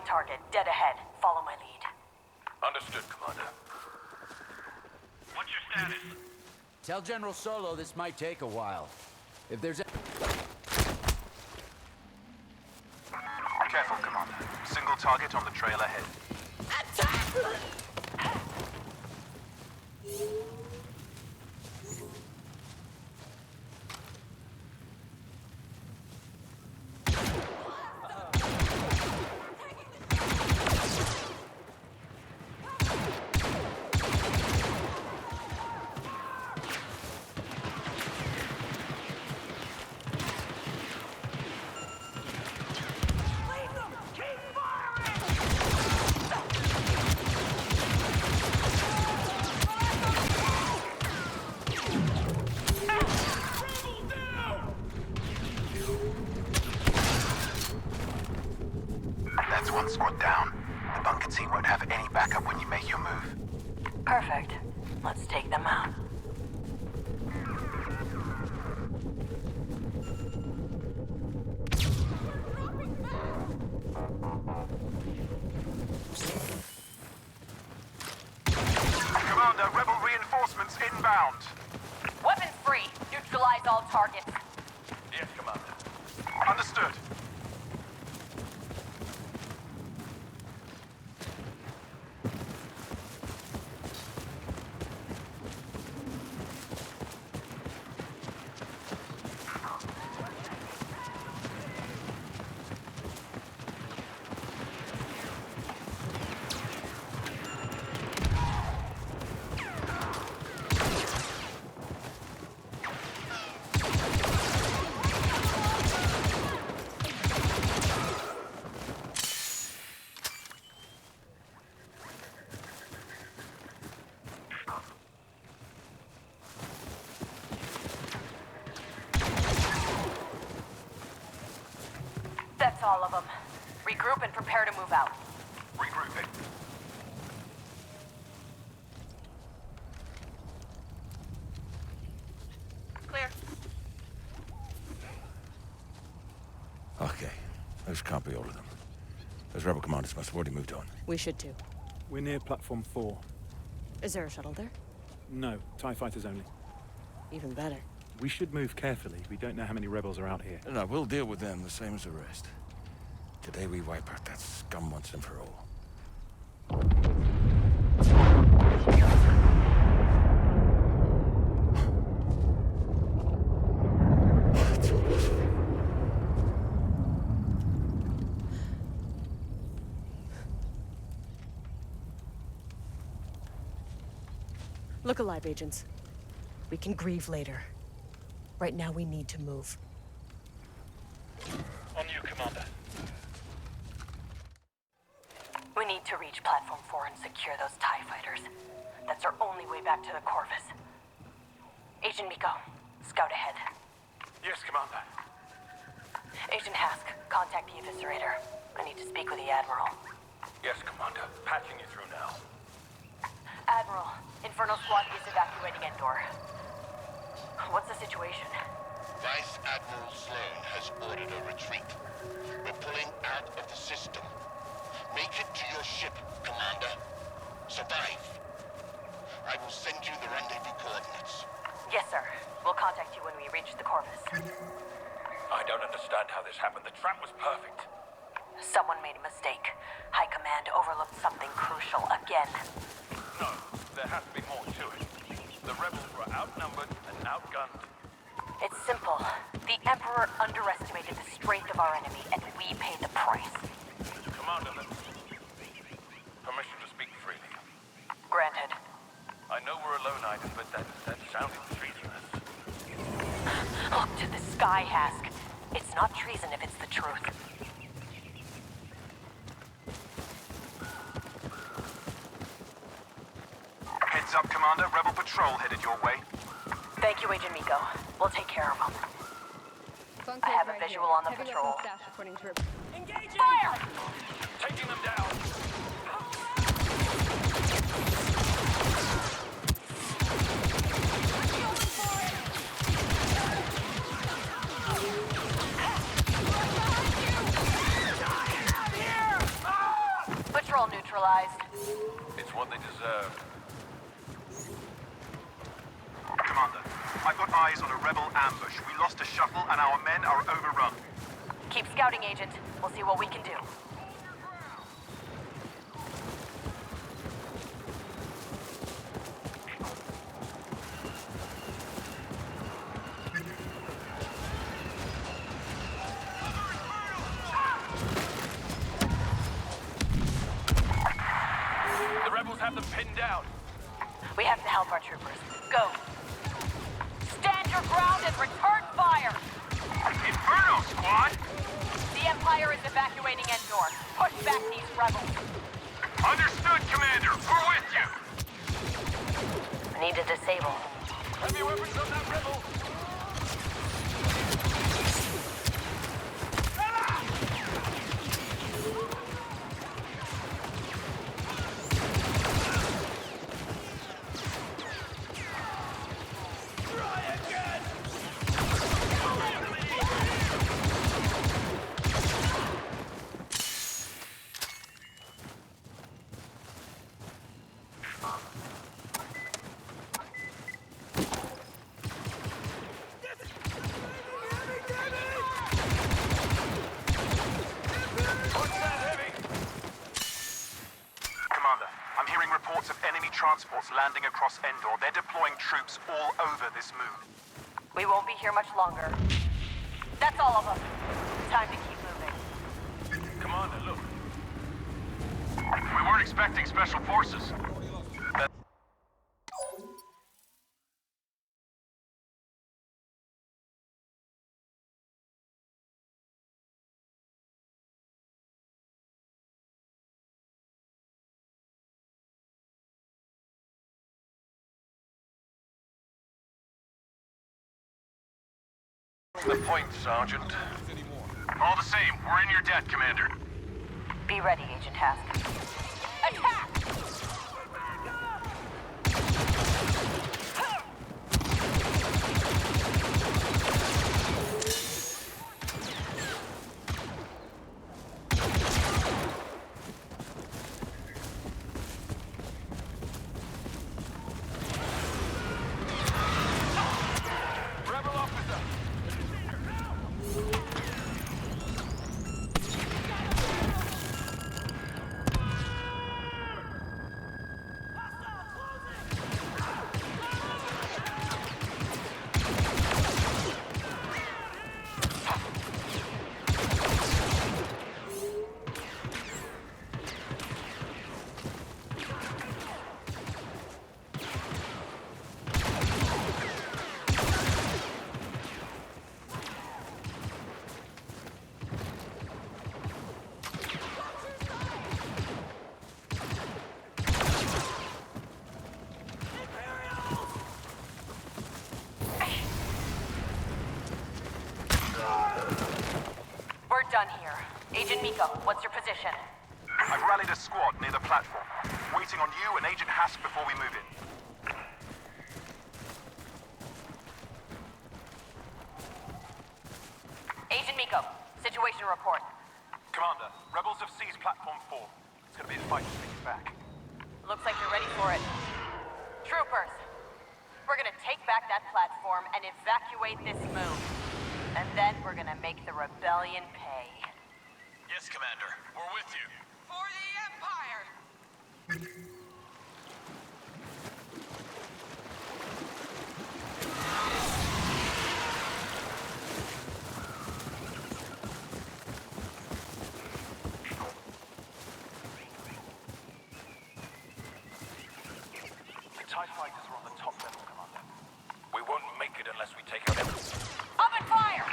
target, dead ahead. Follow my lead. Understood, Commander. What's your status? Tell General Solo this might take a while. If there's Careful, Commander. Single target on the trail ahead. That's one squad down. The bunker team won't have any backup when you make your move. Perfect. Let's take them out. Commander, rebel reinforcements inbound. Weapons free. Neutralize all targets. Yes, Commander. Understood. That's all of them. Regroup and prepare to move out. Regrouping. Clear. Okay. Those can't be all of them. Those rebel commanders must have already moved on. We should too. We're near platform 4. Is there a shuttle there? No, TIE fighters only. Even better. We should move carefully. We don't know how many rebels are out here. No, we'll deal with them the same as the rest. Today we wipe out that scum once and for all. Look alive, agents. We can grieve later. Right now, we need to move. On you, Commander. We need to reach Platform 4 and secure those TIE fighters. That's our only way back to the Corvus. Agent Miko, scout ahead. Yes, Commander. Agent Hask, contact the Eviscerator. I need to speak with the Admiral. Yes, Commander. Patching you through now. Admiral, Inferno Squad is evacuating Endor. What's the situation? Vice Admiral Sloan has ordered a retreat. We're pulling out of the system. Make it to your ship, Commander. Survive. I will send you the rendezvous coordinates. Yes, sir. We'll contact you when we reach the Corvus. I don't understand how this happened. The trap was perfect. Someone made a mistake. High Command overlooked something crucial again. No, there has to be more to it. The rebels were outnumbered and outgunned. It's simple. The Emperor underestimated the strength of our enemy, and we paid the price. Commander, permission to speak freely. Granted. I know we're a lone item, but that sounded treasonous. Look to the sky, Hask. It's not treason if it's the truth. Heads up, Commander. Rebel patrol headed your way. Thank you, Agent Miko. We'll take care of them. I have a visual on the patrol. Engaging! Fire! Taking them down. all neutralized. It's what they deserve. Commander, I've got eyes on a rebel ambush. We lost a shuttle and our men are overrun. Keep scouting, Agent. We'll see what we can do. The rebels have them pinned down. We have to help our troopers. Go. Stand your ground and return fire! Inferno, squad! The Empire is evacuating Endor. Push back these rebels. Understood, Commander. We're with you. We need to disable. Heavy weapons on that rebel. Transports landing across Endor. They're deploying troops all over this moon. We won't be here much longer. That's all of them. Time to keep moving. Commander, look. We weren't expecting special forces. The point, Sergeant. All the same, we're in your debt, Commander. Be ready, Agent Hask. Attack! Rebel officer! We're done here. Agent Miko, what's your position? I've rallied a squad near the platform, waiting on you and Agent Hask before we move in. Agent Miko, situation report. Commander, rebels have seized Platform 4. It's gonna be a fight to take it back. Looks like you're ready for it. Troopers, we're gonna take back that platform and evacuate this moon. And then we're gonna make the rebellion pay. Yes, Commander. We're with you. For the Empire! The TIE fighters are on the top level, Commander. We won't make it unless we take out everything. Open fire!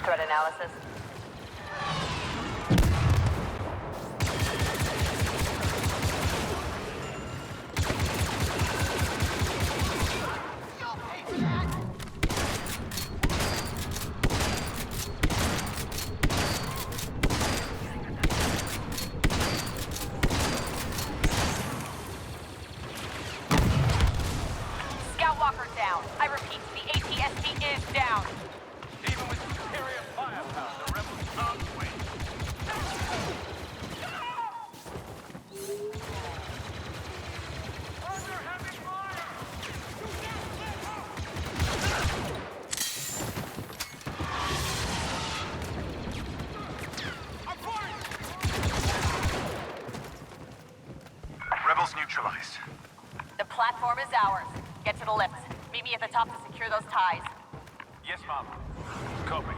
Threat analysis. Walker down. I repeat, the ATST is down. Even with superior firepower, the rebels can't win. Under heavy fire! Rebels neutralized. The platform is ours. Get to the lift. Meet me at the top to secure those ties. Yes, Mom. Copy.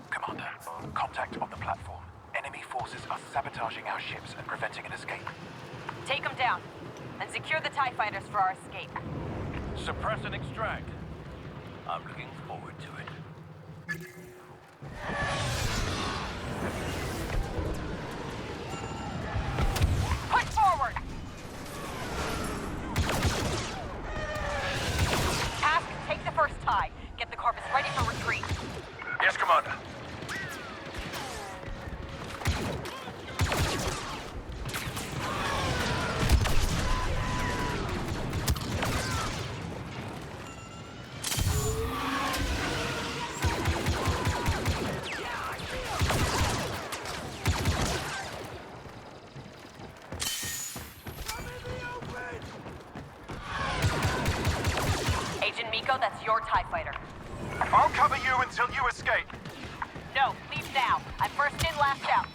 Commander, contact on the platform. Enemy forces are sabotaging our ships and preventing an escape. Take them down. And secure the TIE fighters for our escape. Suppress and extract. I'm looking forward to it. Push forward! Task, take the first tie. Get the Corvus ready for retreat. Yes, Commander. Agent Miko, that's your TIE fighter. I'll cover you until you escape. No, leave now. I'm first in, last out.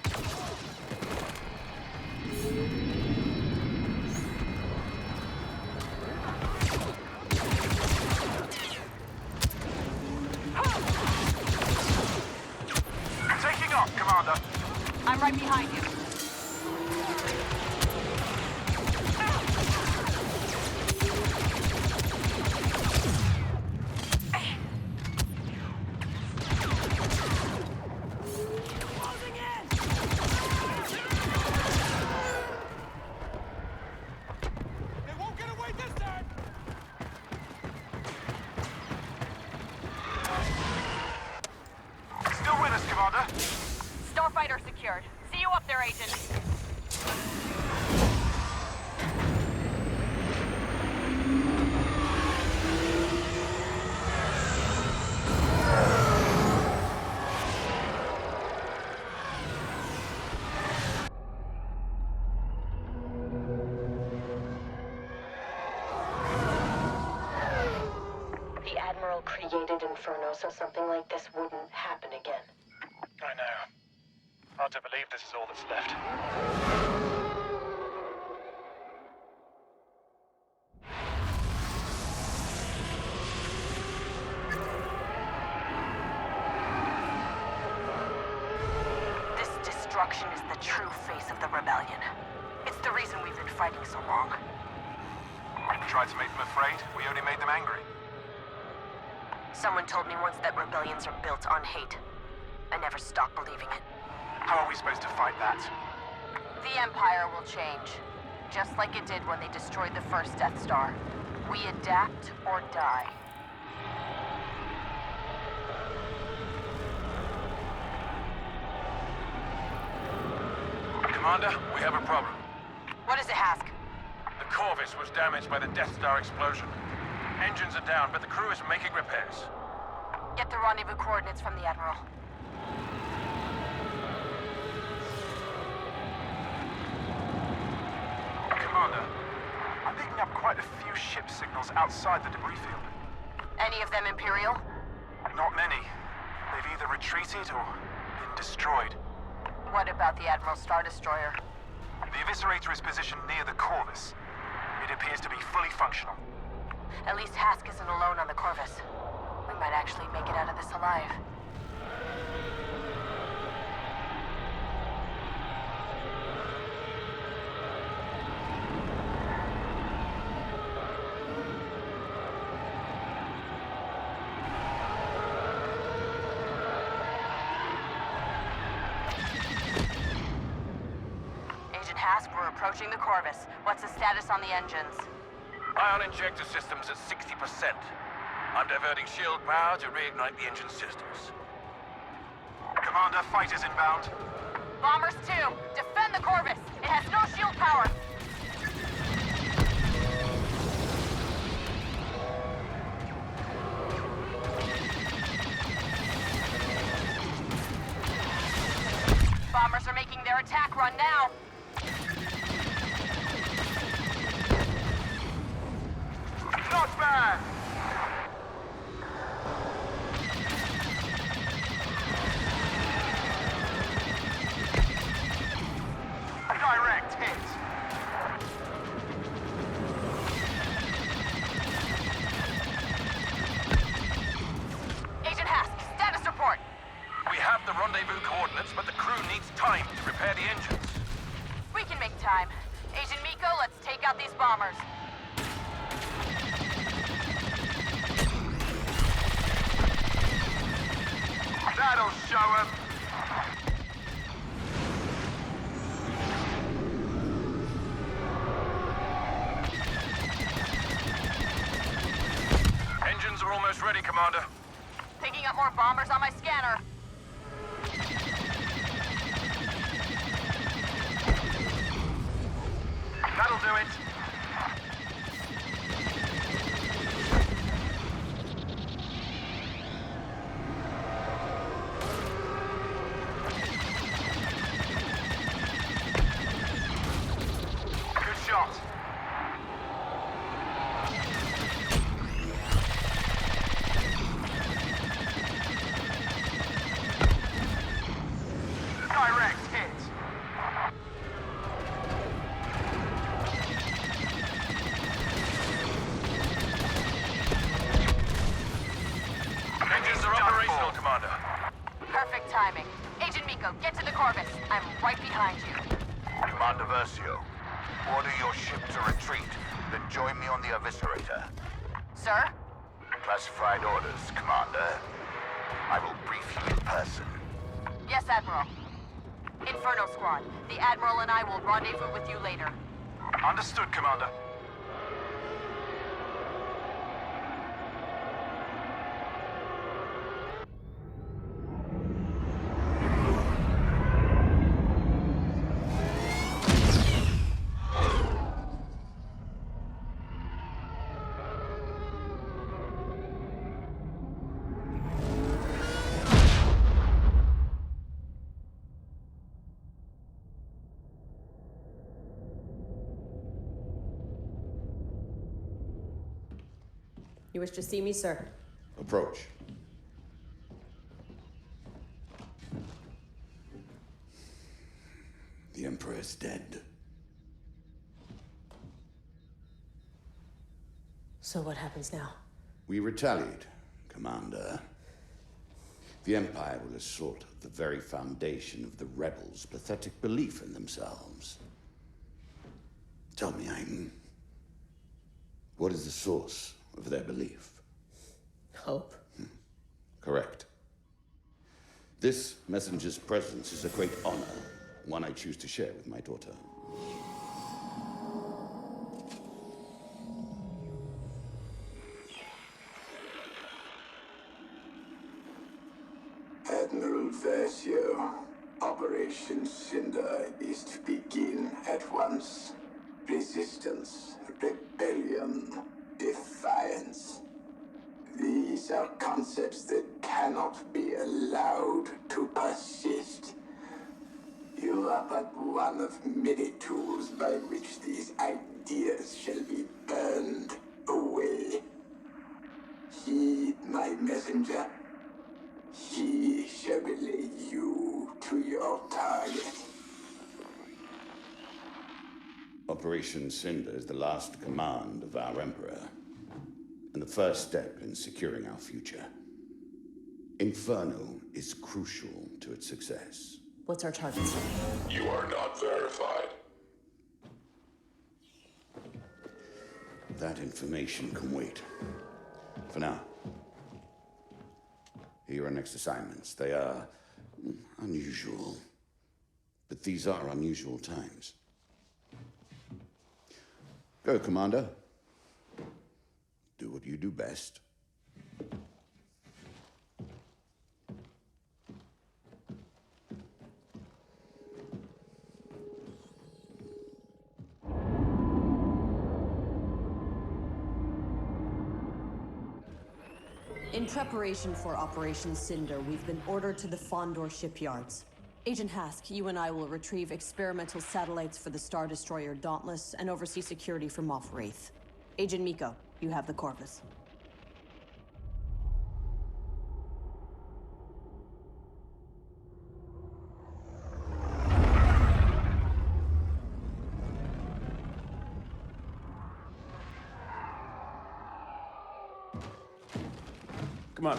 Taking off, Commander. I'm right behind you. Still with us, Commander. Starfighter secured. See you up there, Agent. The Admiral created Inferno so something like this wouldn't happen again. I know. Hard to believe this is all that's left. This destruction is the true face of the rebellion. It's the reason we've been fighting so long. We tried to make them afraid, we only made them angry. Someone told me once that rebellions are built on hate. I never stopped believing it. How are we supposed to fight that? The Empire will change. Just like it did when they destroyed the first Death Star. We adapt or die. Commander, we have a problem. What is it, Hask? The Corvus was damaged by the Death Star explosion. Engines are down, but the crew is making repairs. Get the rendezvous coordinates from the Admiral. Commander, I'm picking up quite a few ship signals outside the debris field. Any of them Imperial? Not many. They've either retreated or been destroyed. What about the Admiral Star Destroyer? The Eviscerator is positioned near the Corvus. It appears to be fully functional. At least Hask isn't alone on the Corvus. We might actually make it out of this alive. Agent Hask, we're approaching the Corvus. What's the status on the engines? Ion injector systems at 60%. I'm diverting shield power to reignite the engine systems. Commander, fighters inbound. Bombers 2, defend the Corvus. It has no shield power. Bombers are making their attack run now. Not bad! Direct hit. Agent Hask, status report. We have the rendezvous coordinates, but the crew needs time to repair the engines. We can make time. Agent Miko, let's take out these bombers. That'll show him. Engines are almost ready, Commander. Picking up more bombers on my scanner. That'll do it. Good shot. Direct hit. Engines are operational, Commander. Perfect timing. Agent Miko, get to the Corvus. I'm right behind you. Commander Versio, order your ship to retreat, then join me on the Eviscerator. Sir? Classified orders, Commander. I will brief you in person. Yes, Admiral. Inferno Squad, the Admiral and I will rendezvous with you later. Understood, Commander. You wish to see me, sir? Approach. The Emperor is dead. So what happens now? We retaliate, Commander. The Empire will assault the very foundation of the rebels' pathetic belief in themselves. Tell me, Aiden, what is the source of their belief? Hope. Correct. This messenger's presence is a great honor, one I choose to share with my daughter. Admiral Versio, Operation Cinder is to begin at once. Resistance, rebellion, defiance. These are concepts that cannot be allowed to persist. You are but one of many tools by which these ideas shall be burned away. Heed my messenger. He shall relay you to your target. Operation Cinder is the last command of our Emperor, and the first step in securing our future. Inferno is crucial to its success. What's our target, sir? You are not verified. That information can wait. For now. Here are our next assignments. They are unusual. But these are unusual times. Go, Commander. Do what you do best. In preparation for Operation Cinder, we've been ordered to the Fondor shipyards. Agent Hask, you and I will retrieve experimental satellites for the Star Destroyer Dauntless and oversee security for Moff Wraith. Agent Miko, you have the Corvus. Come on.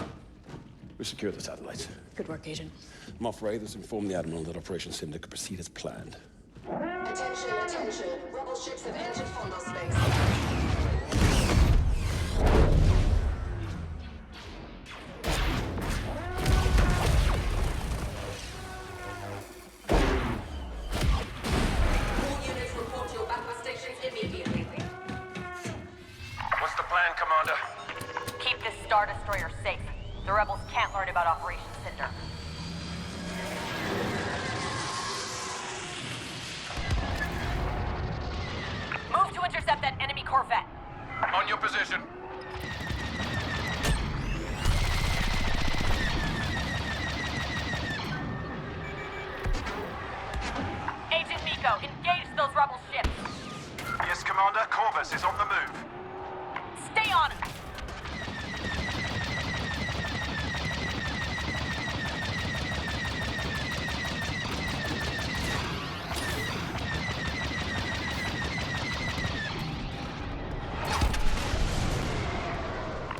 We secured the satellites. Good work, Agent. Moff Wraith has informed the Admiral that Operation Cinder could proceed as planned. Attention, attention. Rebel ships have entered Fondor space. All units report to your backup stations immediately. What's the plan, Commander? Keep this Star Destroyer safe. The rebels can't learn about Operation Cinder. Move to intercept that enemy corvette. On your position. Agent Miko, engage those rebel ships. Yes, Commander. Corvus is on the move. Stay on it.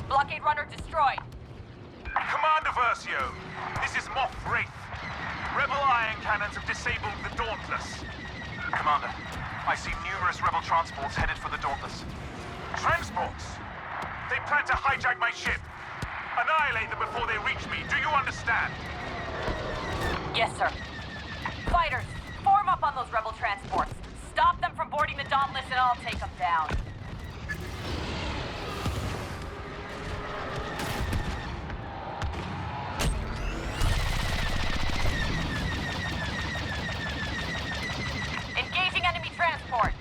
Blockade runner destroyed. Commander Versio, this is Moff Wraith. Rebel iron cannons have disabled the Dauntless. Commander, I see numerous rebel transports headed for the Dauntless. Transports? They plan to hijack my ship. Annihilate them before they reach me. Do you understand? Yes, sir. Fighters, form up on those rebel transports. Stop them from boarding the Dauntless and I'll take them down. Engaging enemy transport.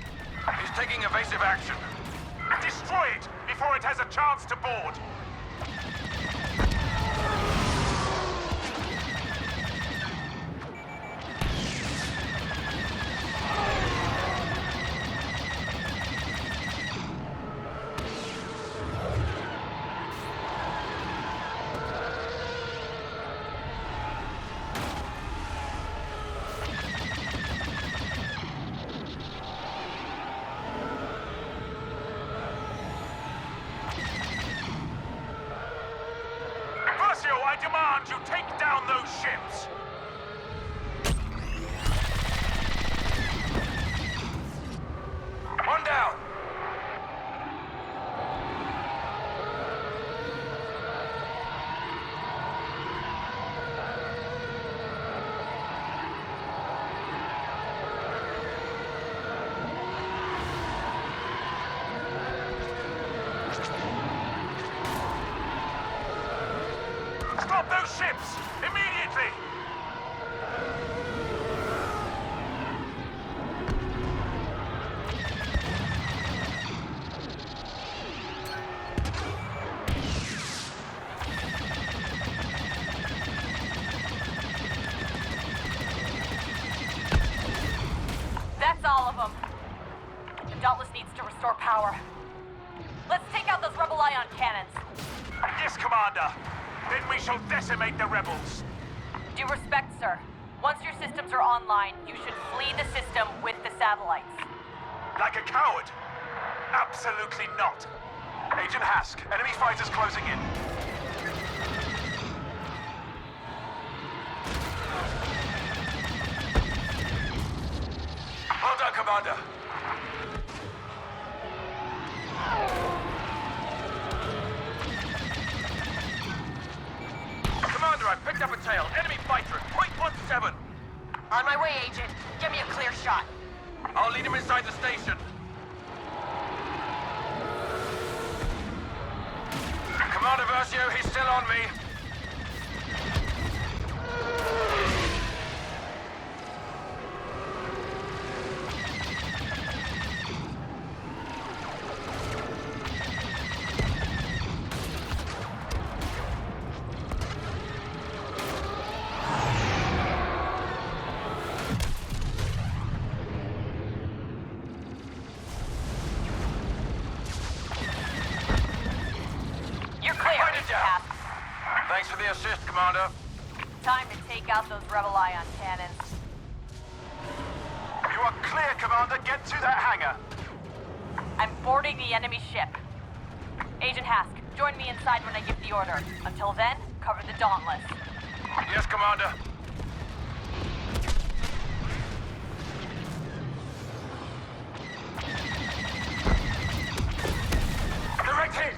He's taking evasive action. Destroy it before it has a chance to board. I demand you take down those ships! One down! Stop those ships! Immediately! That's all of them. The Dauntless needs to restore power. Let's take out those rebel ion cannons. Yes, Commander. Then we shall decimate the rebels. Due respect, sir. Once your systems are online, you should flee the system with the satellites. Like a coward? Absolutely not. Agent Hask, enemy fighters closing in. Well done, Commander. Commander, I picked up a tail. Enemy fighter at .17. On my way, Agent. Give me a clear shot. I'll lead him inside the station. Versio, he's still on me. Thanks for the assist, Commander. Time to take out those Rebel ion cannons. You are clear, Commander. Get to that hangar. I'm boarding the enemy ship. Agent Hask, join me inside when I give the order. Until then, cover the Dauntless. Yes, Commander. Direct hit!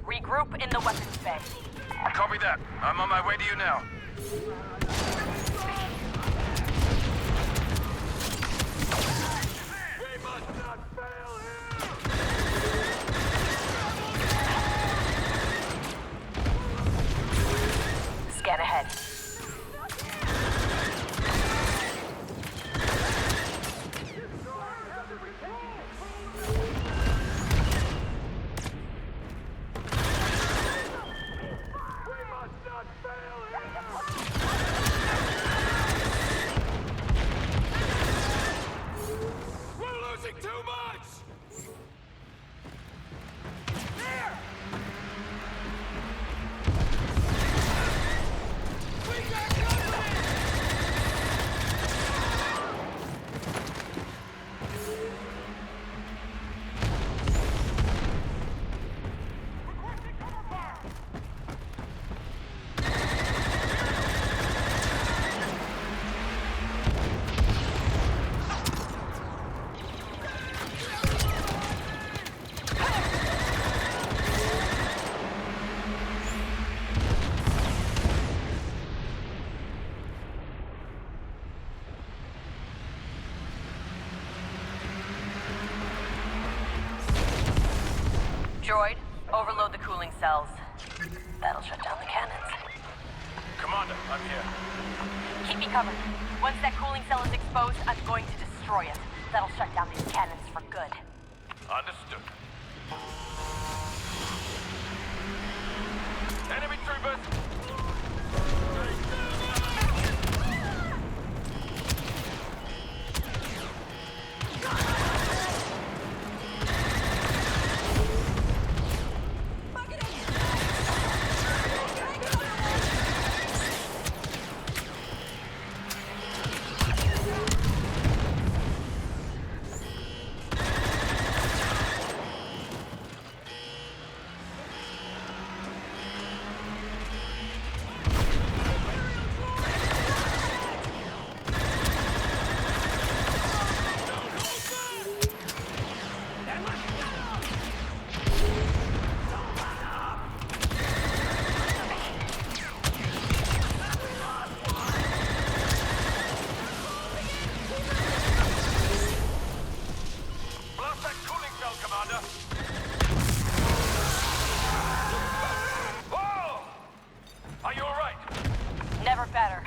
Regroup in the weapons bay. Copy that. I'm on my way to you now. We must not fail here! Scan ahead. Droid, overload the cooling cells. That'll shut down the cannons. Commander, I'm here. Keep me covered. Once that cooling cell is exposed, I'm going to destroy it. That'll shut down these cannons for good. Understood. Enemy troopers! never better.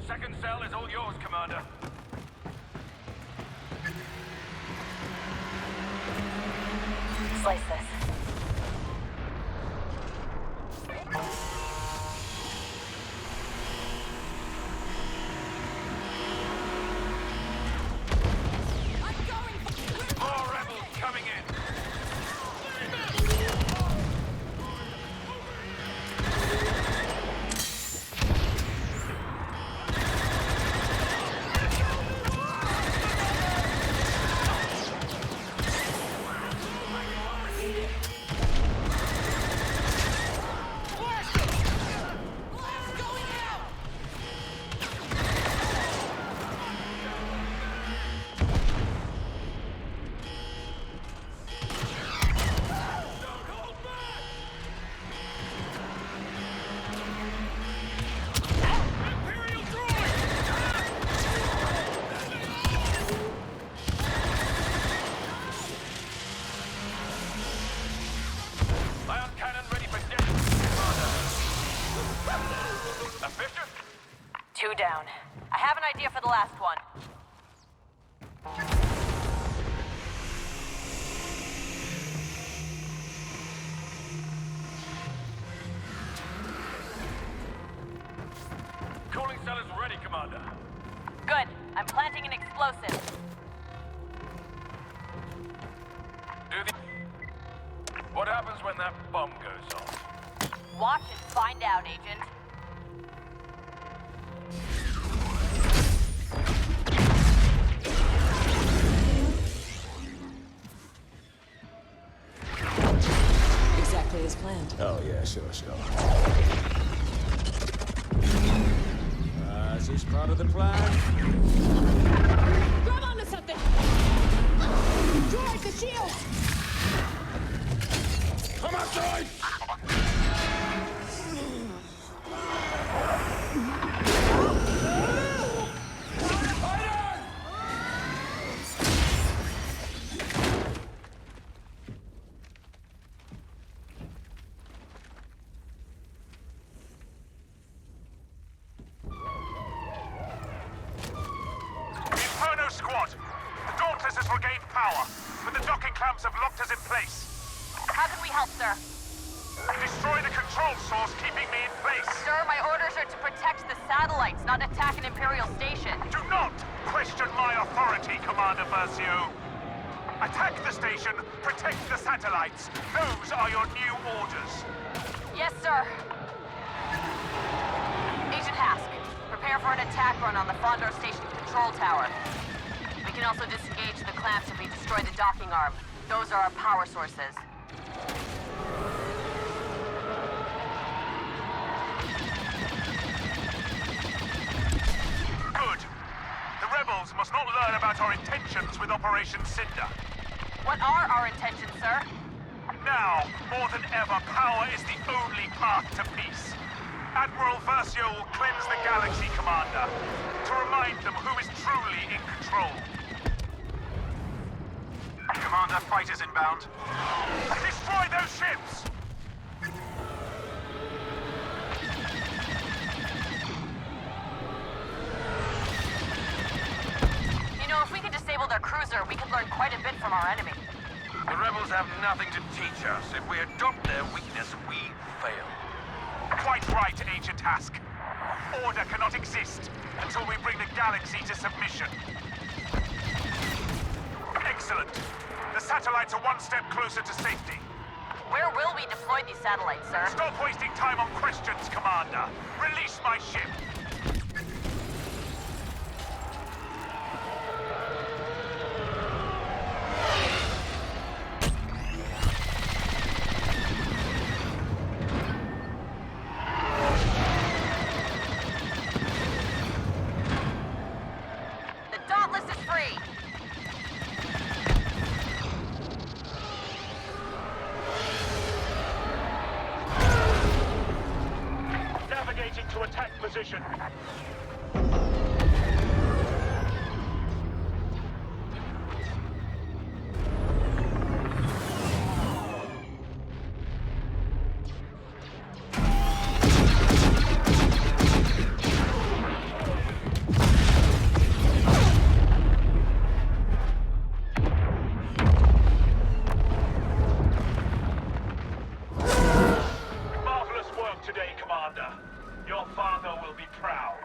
Second cell is all yours, Commander. Slice this. More rebels coming in. Ion cannon ready for detonation, Commander. Efficient? 2 down. I have an idea for the last one. Cooling cell is ready, Commander. Good. I'm planting an explosive. What happens when that bomb goes off? Watch and find out, Agent. Exactly as planned. Oh, yeah, sure. Is this part of the plan? Grab onto something! George, the shield! Come outside! Inferno squad! The Dauntless has regained power, but the docking clamps have locked us in place. How can we help, sir? Destroy the control source keeping me in place. Sir, my orders are to protect the satellites, not attack an Imperial station. Do not question my authority, Commander Versio. Attack the station, protect the satellites. Those are your new orders. Yes, sir. Agent Hask, prepare for an attack run on the Fondor Station control tower. We can also disengage the clamps if we destroy the docking arm. Those are our power sources. Good. The rebels must not learn about our intentions with Operation Cinder. What are our intentions, sir? Now, more than ever, power is the only path to peace. Admiral Versio will cleanse the galaxy, Commander, to remind them who is truly in control. Commander, fighters inbound. Destroy those ships! You know, if we could disable their cruiser, we could learn quite a bit from our enemy. The rebels have nothing to teach us. If we adopt their weakness, we fail. Quite right, Agent Hask. Order cannot exist until we bring the galaxy to submission. Excellent. The satellites are one step closer to safety. Where will we deploy these satellites, sir? Stop wasting time on questions, Commander. Release my ship. The Dauntless is free! Navigating to attack position. today, Commander. Your father will be proud.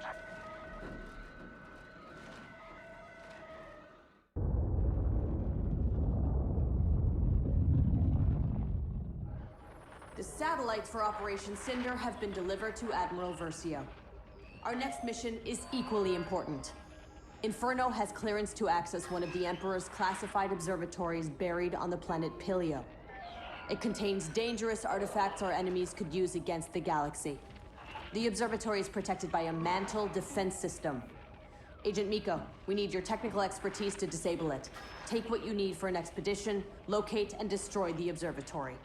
The satellites for Operation Cinder have been delivered to Admiral Versio. Our next mission is equally important. Inferno has clearance to access one of the Emperor's classified observatories buried on the planet Pilio. It contains dangerous artifacts our enemies could use against the galaxy. The observatory is protected by a mantle defense system. Agent Miko, we need your technical expertise to disable it. Take what you need for an expedition, locate and destroy the observatory.